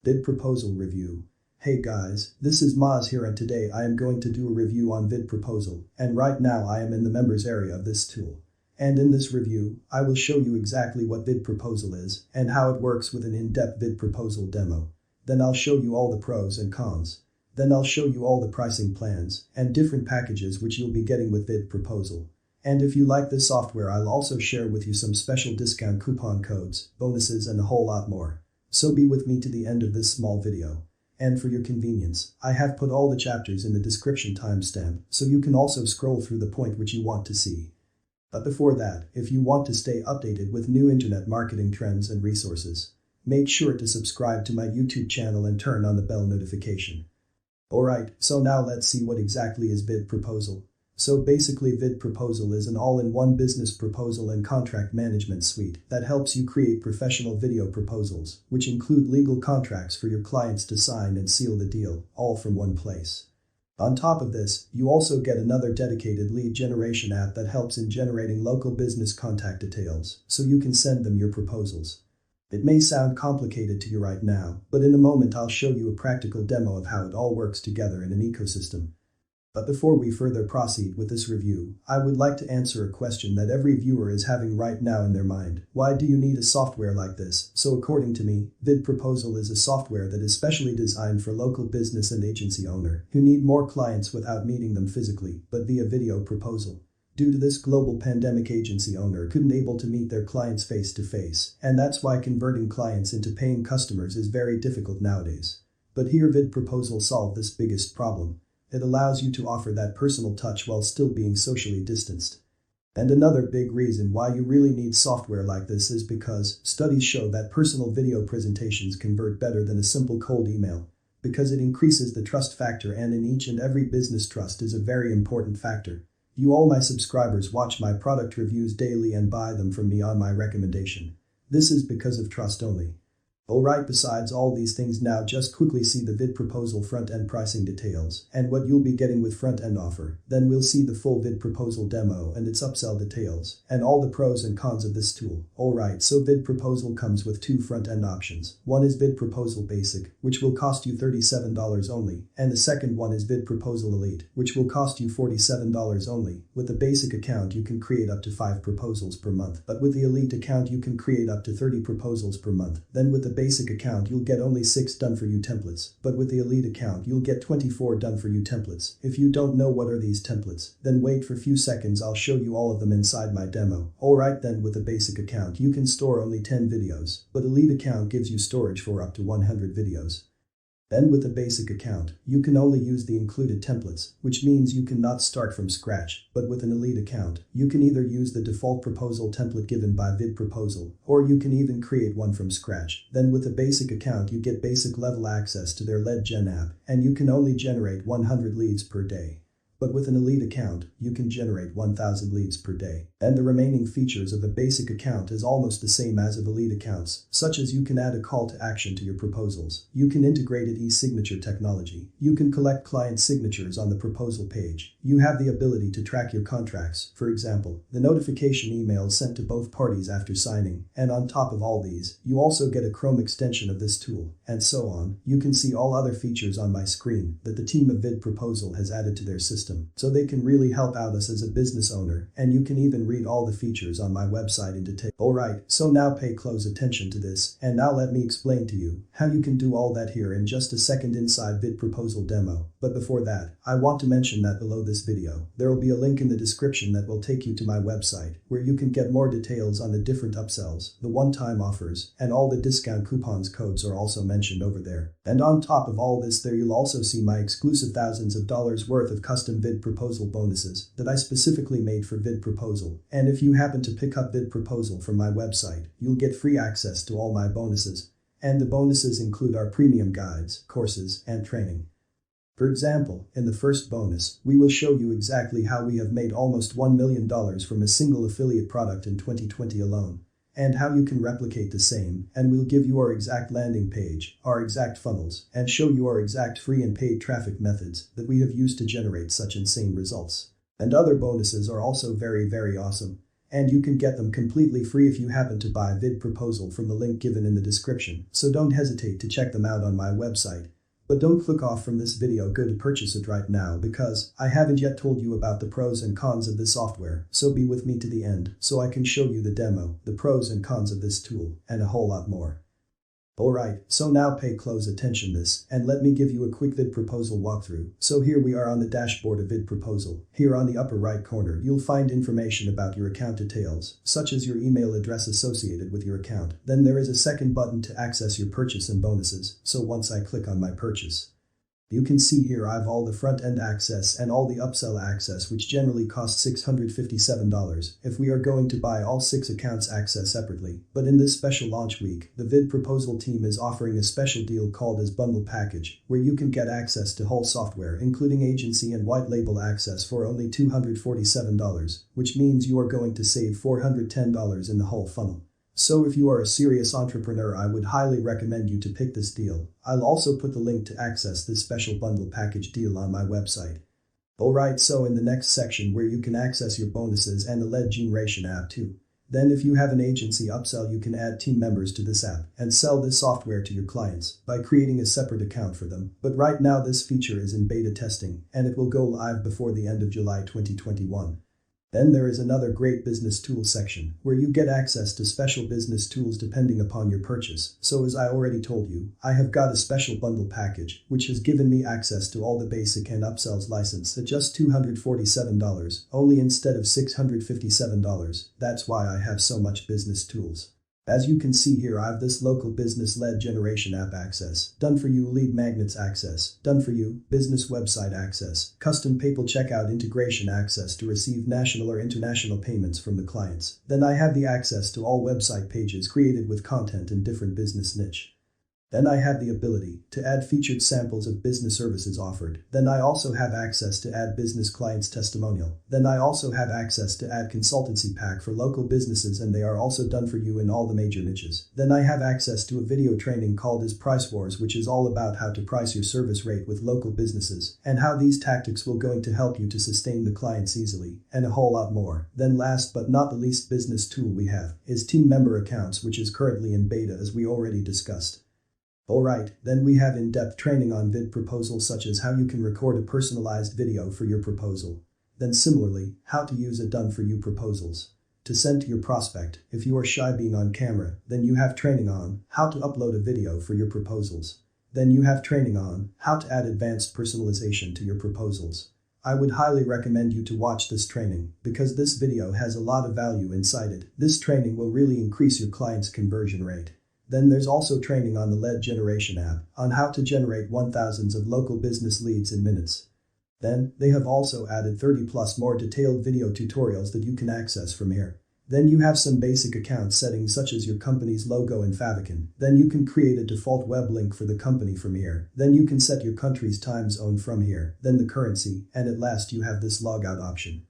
VidProposal Review. Hey guys, this is Maz here and today I am going to do a review on VidProposal, and right now I am in the members area of this tool. And in this review, I will show you exactly what VidProposal is and how it works with an in-depth VidProposal demo. Then I'll show you all the pros and cons. Then I'll show you all the pricing plans and different packages which you'll be getting with VidProposal. And if you like this software, I'll also share with you some special discount coupon codes, bonuses and a whole lot more. So be with me to the end of this small video. And for your convenience, I have put all the chapters in the description timestamp, so you can also scroll through the point which you want to see. But before that, if you want to stay updated with new internet marketing trends and resources, make sure to subscribe to my YouTube channel and turn on the bell notification. Alright, so now let's see what exactly is VidProposal. So basically VidProposal is an all-in-one business proposal and contract management suite that helps you create professional video proposals, which include legal contracts for your clients to sign and seal the deal, all from one place. On top of this, you also get another dedicated lead generation app that helps in generating local business contact details, so you can send them your proposals. It may sound complicated to you right now, but in a moment I'll show you a practical demo of how it all works together in an ecosystem. But before we further proceed with this review, I would like to answer a question that every viewer is having right now in their mind. Why do you need a software like this? So according to me, VidProposal is a software that is specially designed for local business and agency owner who need more clients without meeting them physically, but via video proposal. Due to this, global pandemic, agency owner couldn't able to meet their clients face to face, and that's why converting clients into paying customers is very difficult nowadays. But here VidProposal solved this biggest problem. It allows you to offer that personal touch while still being socially distanced. And another big reason why you really need software like this is because studies show that personal video presentations convert better than a simple cold email, because it increases the trust factor, and in each and every business trust is a very important factor. You all my subscribers watch my product reviews daily and buy them from me on my recommendation. This is because of trust only. Alright, besides all these things, now just quickly see the VidProposal front-end pricing details and what you'll be getting with front-end offer. Then we'll see the full VidProposal demo and its upsell details and all the pros and cons of this tool. Alright, so VidProposal comes with two front-end options. One is VidProposal Basic, which will cost you $37 only, and the second one is VidProposal Elite, which will cost you $47 only. With the basic account you can create up to 5 proposals per month, but with the Elite account you can create up to 30 proposals per month. Then with the basic account you'll get only 6 done for you templates, but with the Elite account you'll get 24 done for you templates. If you don't know what are these templates, then wait for a few seconds, I'll show you all of them inside my demo. Alright, then with the basic account you can store only 10 videos, but Elite account gives you storage for up to 100 videos. Then with the basic account, you can only use the included templates, which means you cannot start from scratch, but with an Elite account, you can either use the default proposal template given by VidProposal, or you can even create one from scratch. Then with the basic account you get basic level access to their LeadGen app, and you can only generate 100 leads per day. But with an Elite account, you can generate 1,000 leads per day. And the remaining features of a basic account is almost the same as of Elite accounts, such as you can add a call to action to your proposals. You can integrate an e-signature technology. You can collect client signatures on the proposal page. You have the ability to track your contracts, for example, the notification emails sent to both parties after signing. And on top of all these, you also get a Chrome extension of this tool, and so on. You can see all other features on my screen that the team of VidProposal has added to their system, so they can really help out us as a business owner, and you can even read all the features on my website in detail. Alright, so now pay close attention to this, and now let me explain to you how you can do all that here in just a second inside VidProposal demo. But before that, I want to mention that below this video, there will be a link in the description that will take you to my website, where you can get more details on the different upsells, the one-time offers, and all the discount coupons codes are also mentioned over there. And on top of all this, there you'll also see my exclusive thousands of dollars worth of custom VidProposal bonuses that I specifically made for VidProposal. And if you happen to pick up VidProposal from my website, you'll get free access to all my bonuses. And the bonuses include our premium guides, courses, and training. For example, in the first bonus, we will show you exactly how we have made almost $1 million from a single affiliate product in 2020 alone, and how you can replicate the same, and we'll give you our exact landing page, our exact funnels, and show you our exact free and paid traffic methods that we have used to generate such insane results. And other bonuses are also very awesome. and you can get them completely free if you happen to buy VidProposal from the link given in the description, so don't hesitate to check them out on my website. But don't click off from this video, go to purchase it right now because I haven't yet told you about the pros and cons of this software, so be with me to the end so I can show you the demo, the pros and cons of this tool, and a whole lot more. Alright, so now pay close attention this, and let me give you a quick VidProposal walkthrough. So here we are on the dashboard of VidProposal. Here on the upper right corner, you'll find information about your account details, such as your email address associated with your account. Then there is a second button to access your purchase and bonuses, so once I click on my purchase, you can see here I've all the front-end access and all the upsell access, which generally costs $657 if we are going to buy all 6 accounts access separately. But in this special launch week, the VidProposal team is offering a special deal called as Bundle Package, where you can get access to whole software including agency and white label access for only $247, which means you are going to save $410 in the whole funnel. So if you are a serious entrepreneur, I would highly recommend you to pick this deal. I'll also put the link to access this special bundle package deal on my website. Alright, so in the next section where you can access your bonuses and the lead generation app too. Then if you have an agency upsell, you can add team members to this app and sell this software to your clients by creating a separate account for them. But right now this feature is in beta testing and it will go live before the end of July 2021. Then there is another great business tools section where you get access to special business tools depending upon your purchase. So as I already told you, I have got a special bundle package which has given me access to all the basic and upsells license at just $247 only instead of $657. That's why I have so much business tools. As you can see here, I have this local business lead generation app access, done for you lead magnets access, done for you business website access, custom PayPal checkout integration access to receive national or international payments from the clients. Then I have the access to all website pages created with content in different business niche. Then I have the ability to add featured samples of business services offered. Then I also have access to add business clients testimonial. Then I also have access to add consultancy pack for local businesses, and they are also done for you in all the major niches. Then I have access to a video training called as Price Wars, which is all about how to price your service rate with local businesses and how these tactics will going to help you to sustain the clients easily, and a whole lot more. Then last but not the least business tool we have is team member accounts, which is currently in beta as we already discussed. Alright, then we have in-depth training on VidProposal, such as how you can record a personalized video for your proposal. Then similarly, how to use a done-for-you proposals to send to your prospect. If you are shy being on camera, then you have training on how to upload a video for your proposals. Then you have training on how to add advanced personalization to your proposals. I would highly recommend you to watch this training because this video has a lot of value inside it. This training will really increase your client's conversion rate. Then there's also training on the lead generation app on how to generate 1,000s of local business leads in minutes. Then they have also added 30 plus more detailed video tutorials that you can access from here. Then you have some basic account settings such as your company's logo and favicon. Then you can create a default web link for the company from here. Then you can set your country's time zone from here. Then the currency, and at last you have this logout option.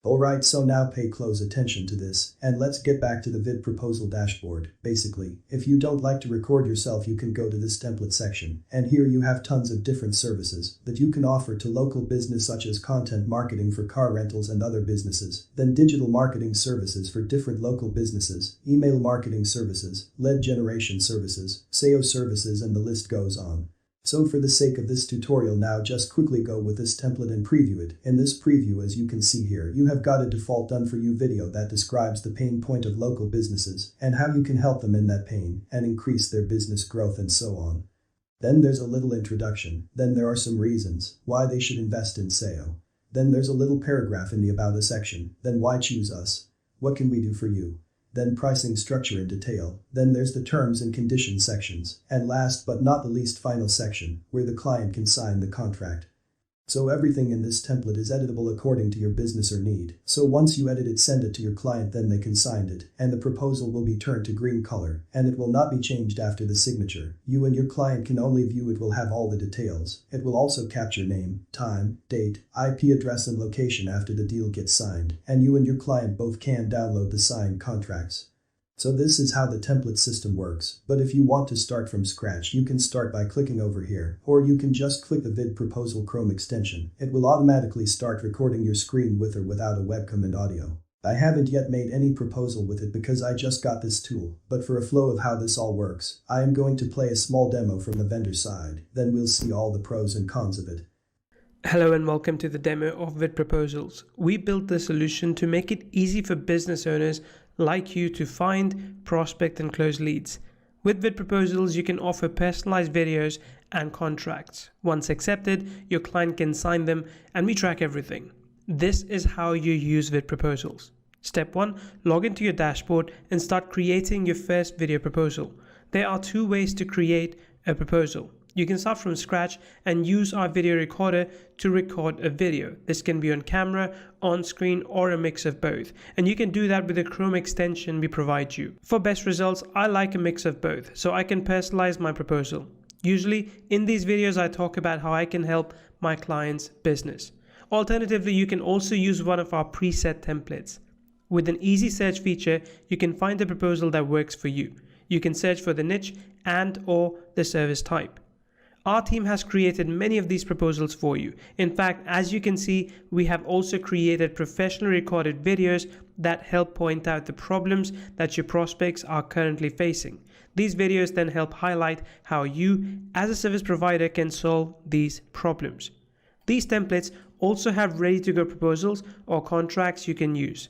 Alright, so now pay close attention to this, and let's get back to the VidProposal dashboard. Basically, if you don't like to record yourself, you can go to this template section, and here you have tons of different services that you can offer to local business, such as content marketing for car rentals and other businesses, then digital marketing services for different local businesses, email marketing services, lead generation services, SEO services, and the list goes on. So for the sake of this tutorial now, just quickly go with this template and preview it. In this preview, as you can see here, you have got a default done for you video that describes the pain point of local businesses and how you can help them in that pain and increase their business growth and so on. Then there's a little introduction. Then there are some reasons why they should invest in SEO. Then there's a little paragraph in the About Us section. Then why choose us? What can we do for you? Then pricing structure in detail. Then there's the terms and conditions sections. And last but not the least, final section, where the client can sign the contract. So everything in this template is editable according to your business or need. So once you edit it, send it to your client, then they can sign it, and the proposal will be turned to green color, and it will not be changed after the signature. You and your client can only view it, will have all the details. It will also capture name, time, date, IP address, and location after the deal gets signed, and you and your client both can download the signed contracts. So this is how the template system works, but if you want to start from scratch, you can start by clicking over here, or you can just click the VidProposal Chrome extension. It will automatically start recording your screen with or without a webcam and audio. I haven't yet made any proposal with it because I just got this tool, but for a flow of how this all works, I am going to play a small demo from the vendor side, then we'll see all the pros and cons of it. Hello and welcome to the demo of VidProposals. We built the solution to make it easy for business owners like you to find, prospect and close leads. With VidProposals, you can offer personalized videos and contracts. Once accepted, your client can sign them and we track everything. This is how you use VidProposals. Step 1. Log into your dashboard and start creating your first video proposal. There are two ways to create a proposal. You can start from scratch and use our video recorder to record a video. This can be on camera, on screen, or a mix of both. And you can do that with the Chrome extension we provide you. For best results, I like a mix of both, so I can personalize my proposal. Usually, in these videos, I talk about how I can help my client's business. Alternatively, you can also use one of our preset templates. With an easy search feature, you can find a proposal that works for you. You can search for the niche and/or the service type. Our team has created many of these proposals for you. In fact, as you can see, we have also created professionally recorded videos that help point out the problems that your prospects are currently facing. These videos then help highlight how you, as a service provider, can solve these problems. These templates also have ready-to-go proposals or contracts you can use.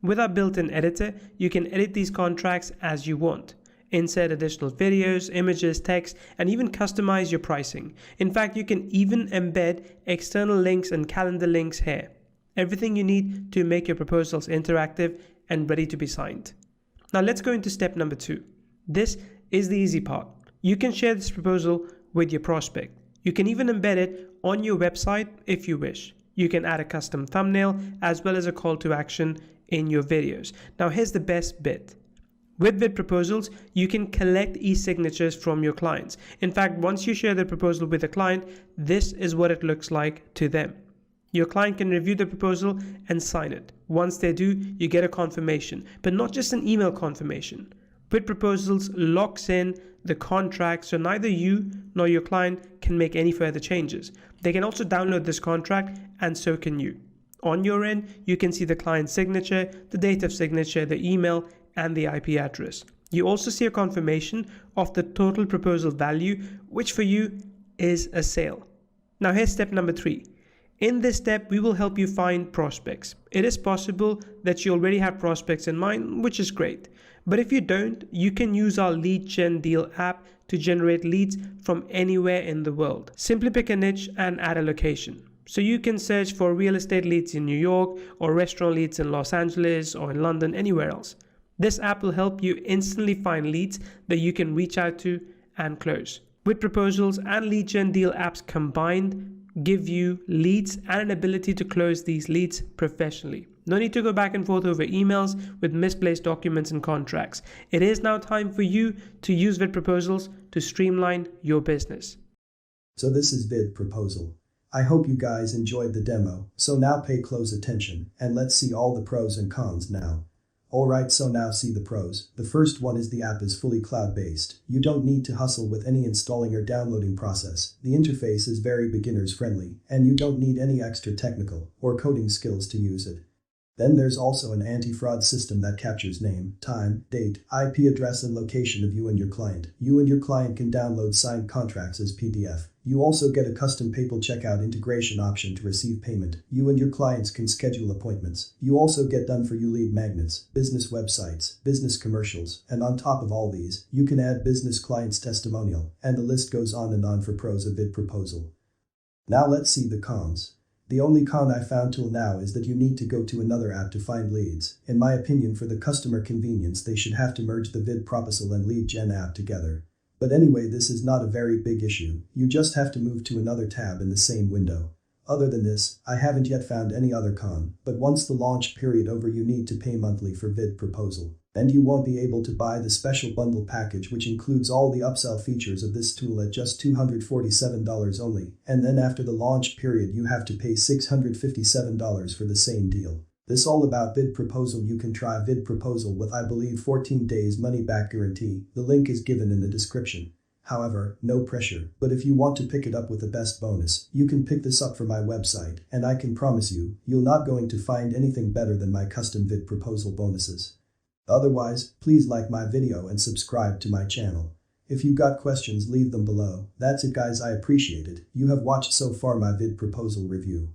With our built-in editor, you can edit these contracts as you want. Insert additional videos, images, text, and even customize your pricing. In fact, you can even embed external links and calendar links here. Everything you need to make your proposals interactive and ready to be signed. Now let's go into step number 2. This is the easy part. You can share this proposal with your prospect. You can even embed it on your website if you wish. You can add a custom thumbnail as well as a call to action in your videos. Now here's the best bit. With VidProposals, you can collect e-signatures from your clients. In fact, once you share the proposal with a client, this is what it looks like to them. Your client can review the proposal and sign it. Once they do, you get a confirmation, but not just an email confirmation. VidProposals locks in the contract, so neither you nor your client can make any further changes. They can also download this contract, and so can you. On your end, you can see the client's signature, the date of signature, the email, and the IP address. You also see a confirmation of the total proposal value, which for you is a sale. Now here's step number 3. In this step, we will help you find prospects. It is possible that you already have prospects in mind, which is great. But if you don't, you can use our LeadGen Deal app to generate leads from anywhere in the world. Simply pick a niche and add a location. So you can search for real estate leads in New York or restaurant leads in Los Angeles or in London, anywhere else. This app will help you instantly find leads that you can reach out to and close. VidProposals and LeadGen Deal apps combined give you leads and an ability to close these leads professionally. No need to go back and forth over emails with misplaced documents and contracts. It is now time for you to use VidProposals to streamline your business. So this is VidProposal. I hope you guys enjoyed the demo. So now pay close attention and let's see all the pros and cons now. Alright, so now see the pros. The first one is the app is fully cloud-based. You don't need to hustle with any installing or downloading process. The interface is very beginners friendly, and you don't need any extra technical or coding skills to use it. Then there's also an anti-fraud system that captures name, time, date, IP address and location of you and your client. You and your client can download signed contracts as PDF. You also get a custom PayPal checkout integration option to receive payment. You and your clients can schedule appointments. You also get done for you lead magnets, business websites, business commercials, and on top of all these, you can add business clients testimonial, and the list goes on and on for pros of VidProposal. Now let's see the cons. The only con I found till now is that you need to go to another app to find leads. In my opinion, for the customer convenience, they should have to merge the VidProposal and LeadGen app together. But anyway, this is not a very big issue. You just have to move to another tab in the same window. Other than this, I haven't yet found any other con, but once the launch period over, you need to pay monthly for VidProposal. And you won't be able to buy the special bundle package, which includes all the upsell features of this tool at just $247 only. And then after the launch period, you have to pay $657 for the same deal. This all about VidProposal. You can try VidProposal with, I believe, 14 days money back guarantee. The link is given in the description. However, no pressure, but if you want to pick it up with the best bonus, you can pick this up from my website, and I can promise you, you're not going to find anything better than my custom VidProposal bonuses. Otherwise, please like my video and subscribe to my channel. If you got questions, leave them below. That's it guys, I appreciate it. You have watched so far my VidProposal review.